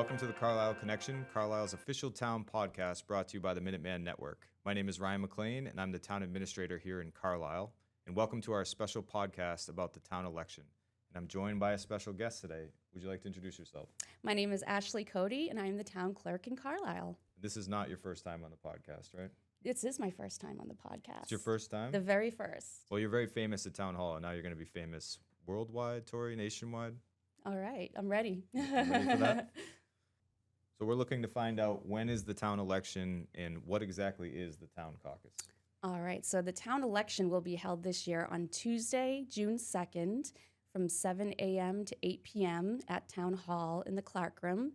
Welcome to the Carlisle Connection, Carlisle's official town podcast brought to you by the Minuteman Network. My name is Ryan McLean, and I'm the town administrator here in Carlisle. And welcome to our special podcast about the town election. And I'm joined by a special guest today. Would you like to introduce yourself? My name is Ashley Cote, and I'm the town clerk in Carlisle. This is not your first time on the podcast, right? This is my first time on the podcast. It's your first time? The very first. Well, you're very famous at Town Hall, and now you're going to be famous worldwide, Tori, nationwide. All right, I'm ready. Ready for that? So we're looking to find out when is the town election and what exactly is the town caucus. All right, so the town election will be held this year on Tuesday, June 2nd, from 7 a.m. to 8 p.m. at Town Hall in the Clark Room.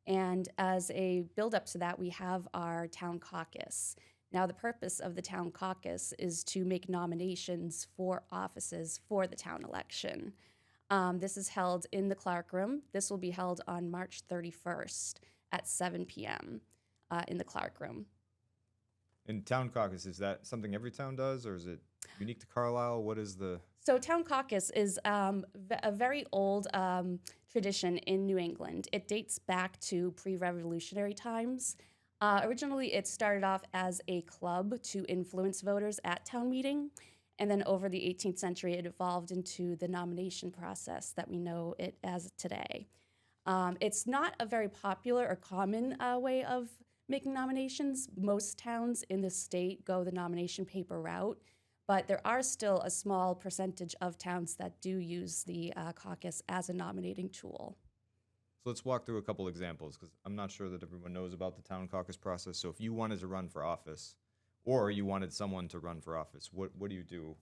And as a build-up to that, we have our town caucus. Now, the purpose of the town caucus is to make nominations for offices for the town election. This is held in the Clark Room. This will be held on March 31st at 7 p.m. In the Clark Room. And town caucus, is that something every town does, or is it unique to Carlisle? What is the... So town caucus is a very old tradition in New England. It dates back to pre-revolutionary times. Originally, it started off as a club to influence voters at town meeting. And then over the 18th century, it evolved into the nomination process that we know it as today. It's not a very popular or common way of making nominations. Most towns in the state go the nomination paper route, but there are still a small percentage of towns that do use the caucus as a nominating tool. So let's walk through a couple examples, because I'm not sure that everyone knows about the town caucus process. So if you wanted to run for office, or you wanted someone to run for office, what do you do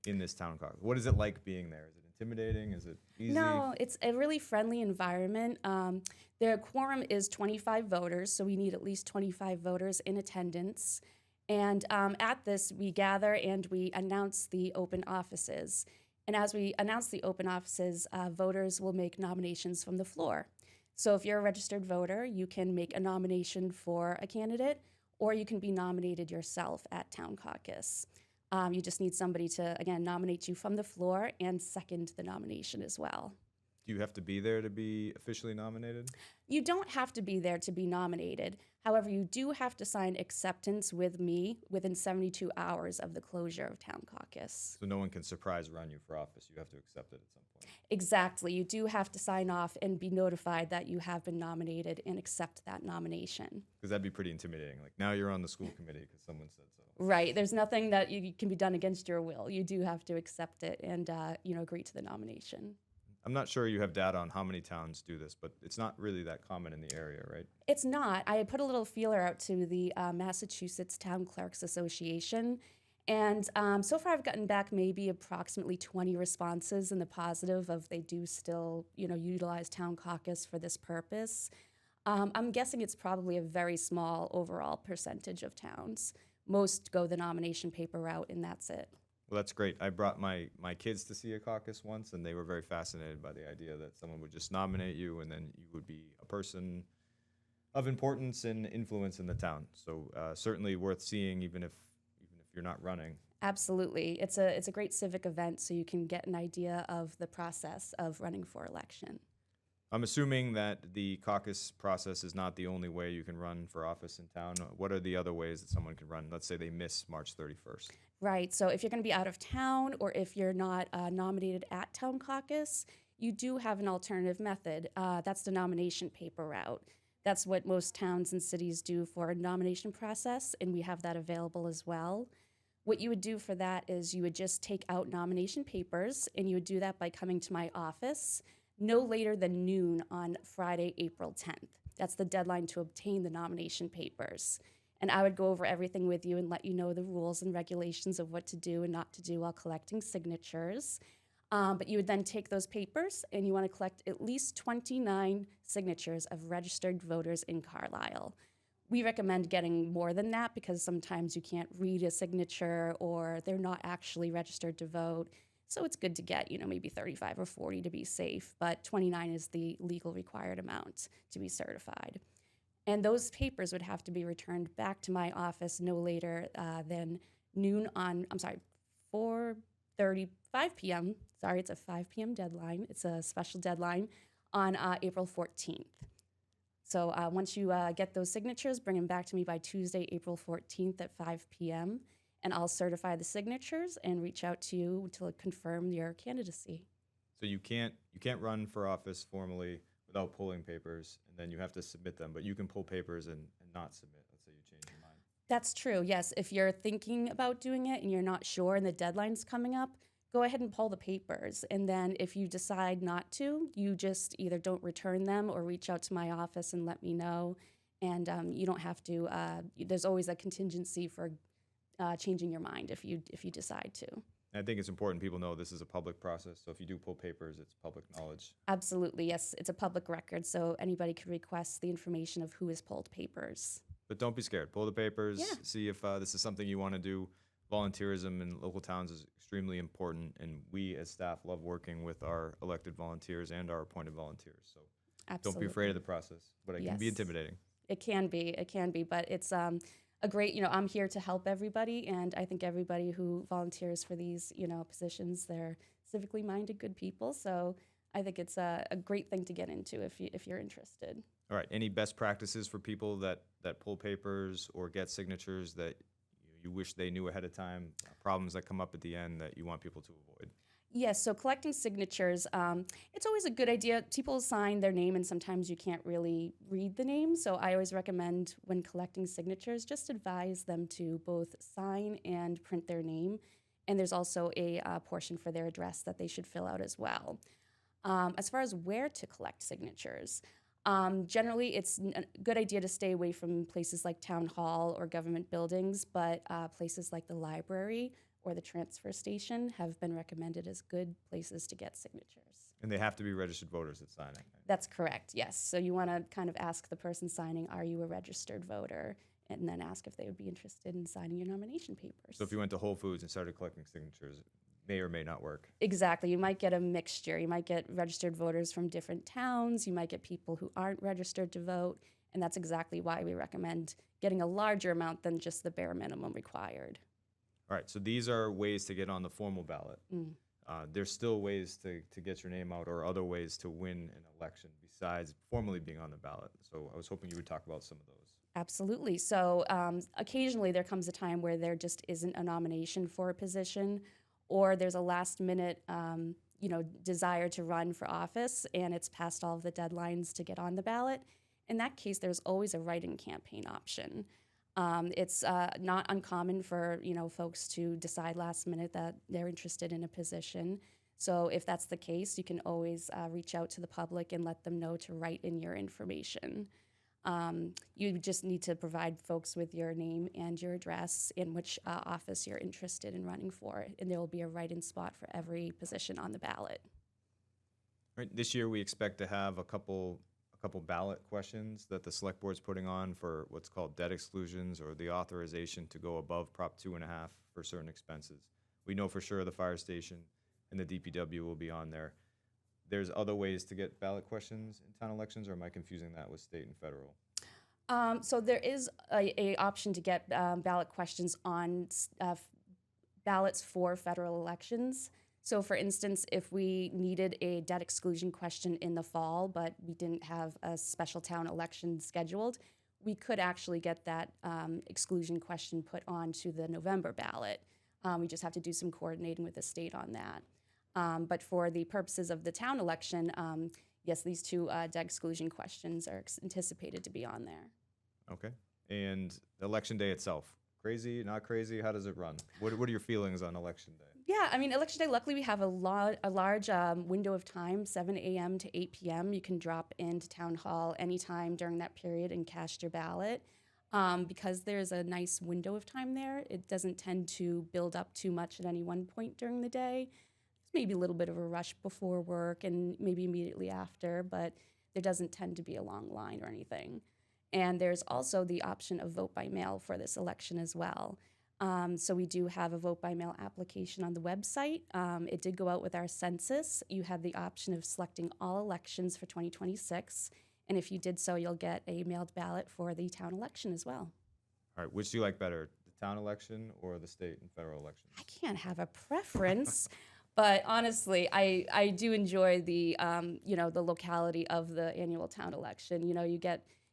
in this town caucus? What is it like being there? Is it intimidating? Is it easy? No, it's a really friendly environment. The quorum is 25 voters, so we need at least 25 voters in attendance. And at this, we gather and we announce the open offices. And as we announce the open offices, voters will make nominations from the floor. So if you're a registered voter, you can make a nomination for a candidate, or you can be nominated yourself at Town Caucus. You just need somebody to, again, nominate you from the floor and second the nomination as well. Do you have to be there to be officially nominated? You don't have to be there to be nominated. However, you do have to sign acceptance with me within 72 hours of the closure of Town Caucus. So no one can surprise run you for office. You have to accept it at some point. Exactly. You do have to sign off and be notified that you have been nominated and accept that nomination. Because that'd be pretty intimidating. Like, now you're on the school committee because someone said so. Right. There's nothing that can be done against your will. You do have to accept it and agree to the nomination. I'm not sure you have data on how many towns do this, but it's not really that common in the area, right? It's not. I put a little feeler out to the Massachusetts Town Clerks Association, and so far I've gotten back maybe approximately 20 responses in the positive of they do still, utilize Town Caucus for this purpose. I'm guessing it's probably a very small overall percentage of towns. Most go the nomination paper route, and that's it. Well, that's great. I brought my kids to see a caucus once, and they were very fascinated by the idea that someone would just nominate you, and then you would be a person of importance and influence in the town. So certainly worth seeing, even if you're not running. Absolutely. It's a great civic event, so you can get an idea of the process of running for election. I'm assuming that the caucus process is not the only way you can run for office in town. What are the other ways that someone can run? Let's say they miss March 31st. Right. So if you're going to be out of town or if you're not nominated at Town Caucus, you do have an alternative method. That's the nomination paper route. That's what most towns and cities do for a nomination process, and we have that available as well. What you would do for that is you would just take out nomination papers, and you would do that by coming to my office no later than noon on Friday, April 10th. That's the deadline to obtain the nomination papers. And I would go over everything with you and let you know the rules and regulations of what to do and not to do while collecting signatures. But you would then take those papers and you want to collect at least 29 signatures of registered voters in Carlisle. We recommend getting more than that because sometimes you can't read a signature or they're not actually registered to vote. So it's good to get, maybe 35 or 40 to be safe, but 29 is the legal required amount to be certified. And those papers would have to be returned back to my office no later than noon on, 5 p.m. Sorry, it's a 5 p.m. deadline. It's a special deadline on April 14th. So once you get those signatures, bring them back to me by Tuesday, April 14th at 5 p.m., and I'll certify the signatures and reach out to you to confirm your candidacy. So you can't run for office formally without pulling papers, and then you have to submit them. But you can pull papers and not submit. Let's say you change your mind. That's true, yes. If you're thinking about doing it and you're not sure and the deadline's coming up, go ahead and pull the papers. And then if you decide not to, you just either don't return them or reach out to my office and let me know. And you don't have to, there's always a contingency for changing your mind if you decide to. And I think it's important people know this is a public process. So if you do pull papers, it's public knowledge. Absolutely, yes. It's a public record, so anybody could request the information of who has pulled papers. But don't be scared. Pull the papers. Yeah. See if this is something you want to do. Volunteerism in local towns is extremely important, and we as staff love working with our elected volunteers and our appointed volunteers. So Absolutely. don't be afraid of the process, but it can be Yes. intimidating. It can be, but it's a great, I'm here to help everybody, and I think everybody who volunteers for these, positions, they're civically minded, good people. So I think it's a great thing to get into if you're interested. All right. Any best practices for people that pull papers or get signatures that you wish they knew ahead of time? Problems that come up at the end that you want people to avoid? Yes, so collecting signatures, it's always a good idea. People sign their name, and sometimes you can't really read the name. So I always recommend when collecting signatures, just advise them to both sign and print their name. And there's also a portion for their address that they should fill out as well. As far as where to collect signatures, generally it's a good idea to stay away from places like town hall or government buildings, but places like the library or the transfer station have been recommended as good places to get signatures. And they have to be registered voters at signing. That's correct, yes. So you want to kind of ask the person signing, are you a registered voter? And then ask if they would be interested in signing your nomination papers. So if you went to Whole Foods and started collecting signatures, it may or may not work. Exactly. You might get a mixture. You might get registered voters from different towns. You might get people who aren't registered to vote. And that's exactly why we recommend getting a larger amount than just the bare minimum required. All right, so these are ways to get on the formal ballot. There's still ways to get your name out or other ways to win an election besides formally being on the ballot. So I was hoping you would talk about some of those. Absolutely. So occasionally there comes a time where there just isn't a nomination for a position, or there's a last minute desire to run for office and it's past all of the deadlines to get on the ballot. In that case, there's always a write-in campaign option. It's not uncommon for folks to decide last minute that they're interested in a position. So if that's the case, you can always reach out to the public and let them know to write in your information. You just need to provide folks with your name and your address in which office you're interested in running for, and there will be a write-in spot for every position on the ballot. Right, this year we expect to have a couple ballot questions that the select board's putting on for what's called debt exclusions or the authorization to go above Prop 2.5 for certain expenses. We know for sure the fire station and the DPW will be on there. There's other ways to get ballot questions in town elections, or am I confusing that with state and federal? So there is a option to get ballot questions on ballots for federal elections. So for instance, if we needed a debt exclusion question in the fall, but we didn't have a special town election scheduled, we could actually get that exclusion question put onto the November ballot. We just have to do some coordinating with the state on that. But for the purposes of the town election, yes, these two debt exclusion questions are anticipated to be on there. Okay. And the election day itself, crazy, not crazy? How does it run? What are your feelings on election day? Yeah, I mean, election day, luckily we have a large window of time, 7 a.m. to 8 p.m. You can drop into town hall anytime during that period and cast your ballot. Because there's a nice window of time there, it doesn't tend to build up too much at any one point during the day. Maybe a little bit of a rush before work and maybe immediately after, but there doesn't tend to be a long line or anything. And there's also the option of vote by mail for this election as well. So we do have a vote by mail application on the website. It did go out with our census. You have the option of selecting all elections for 2026. And if you did so, you'll get a mailed ballot for the town election as well. All right, which do you like better, the town election or the state and federal elections? I can't have a preference, But honestly, I do enjoy the the locality of the annual town election.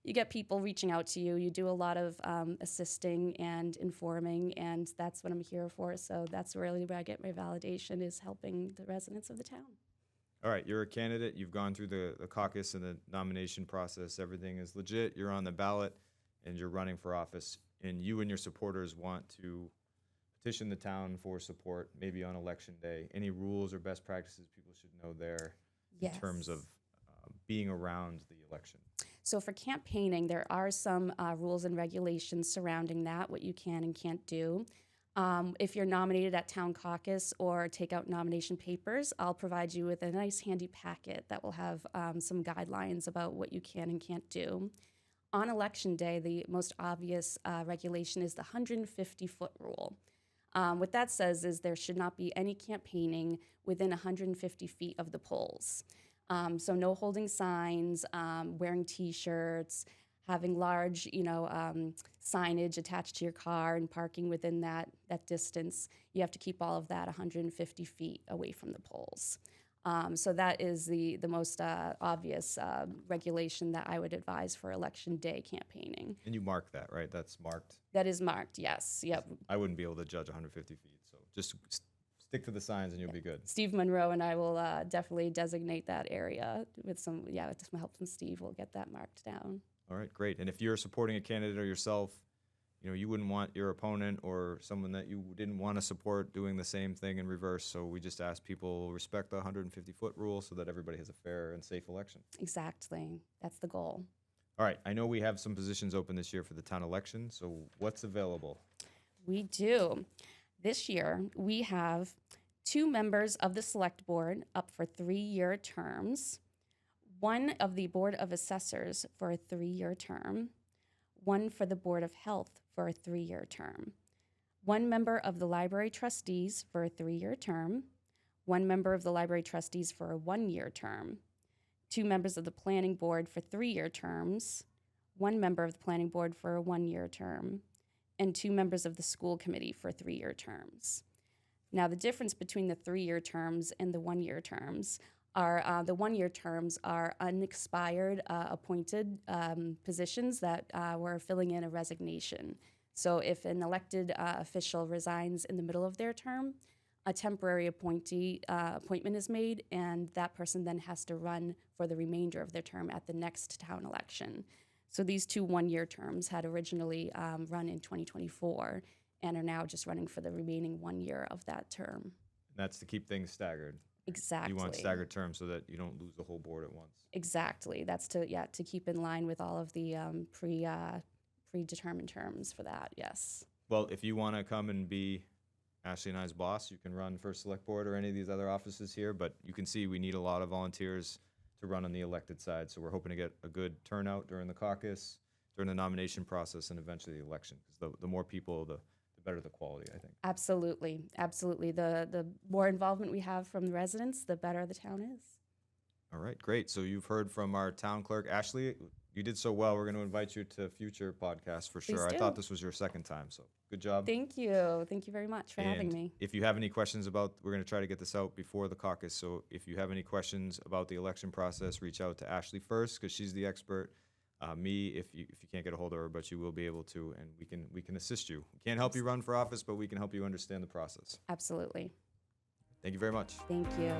You get people reaching out to you. You do a lot of assisting and informing, and that's what I'm here for. So that's really where I get my validation, is helping the residents of the town. All right, you're a candidate. You've gone through the caucus and the nomination process. Everything is legit. You're on the ballot, and you're running for office. And you and your supporters want to petition the town for support, maybe on election day. Any rules or best practices people should know there in terms of being around the election? So for campaigning, there are some rules and regulations surrounding that, what you can and can't do. If you're nominated at town caucus or take out nomination papers, I'll provide you with a nice handy packet that will have some guidelines about what you can and can't do. On election day, the most obvious regulation is the 150-foot rule. What that says is there should not be any campaigning within 150 feet of the polls. So no holding signs, wearing T-shirts, having large, signage attached to your car and parking within that distance. You have to keep all of that 150 feet away from the polls. So that is the most obvious regulation that I would advise for election day campaigning. And you mark that, right? That's marked. That is marked, yes. Yep. I wouldn't be able to judge 150 feet, so just stick to the signs and you'll be good. Steve Monroe and I will definitely designate that area with some help from Steve. We'll get that marked down. All right, great. And if you're supporting a candidate or yourself, you wouldn't want your opponent or someone that you didn't want to support doing the same thing in reverse. So we just ask people respect the 150-foot rule so that everybody has a fair and safe election. Exactly. That's the goal. All right. I know we have some positions open this year for the town election. So what's available? We do. This year, we have 2 members of the select board up for 3-year terms, 1 of the Board of Assessors for a 3-year term, 1 for the Board of Health for a 3-year term, 1 member of the Library Trustees for a 3-year term, 1 member of the Library Trustees for a 1-year term, 2 members of the Planning Board for 3-year terms, 1 member of the Planning Board for a 1-year term, and 2 members of the School Committee for 3-year terms. Now, the difference between the 3-year terms and the 1-year terms are the 1-year terms are unexpired appointed positions that were filling in a resignation. So if an elected official resigns in the middle of their term, a temporary appointment is made, and that person then has to run for the remainder of their term at the next town election. So these 2 1-year terms had originally run in 2024 and are now just running for the remaining 1 year of that term. And that's to keep things staggered. Exactly. You want staggered terms so that you don't lose the whole board at once. Exactly. That's to keep in line with all of the predetermined terms for that. Yes. Well, if you want to come and be Ashley and I's boss, you can run for select board or any of these other offices here. But you can see we need a lot of volunteers to run on the elected side. So we're hoping to get a good turnout during the caucus, during the nomination process, and eventually the election. Because the more people, the better the quality, I think. Absolutely. Absolutely. The more involvement we have from the residents, the better the town is. All right, great. So you've heard from our town clerk, Ashley. You did so well. We're going to invite you to future podcasts for sure. Please I do. thought this was your second time, so good job. Thank you. Thank you very much for having And me. if you have any questions we're going to try to get this out before the caucus. So if you have any questions about the election process, reach out to Ashley first because she's the expert. Me, if you can't get a hold of her, but you will be able to, and we can assist you. We can't help you run for office, but we can help you understand the process. Absolutely. Thank you very much. Thank you.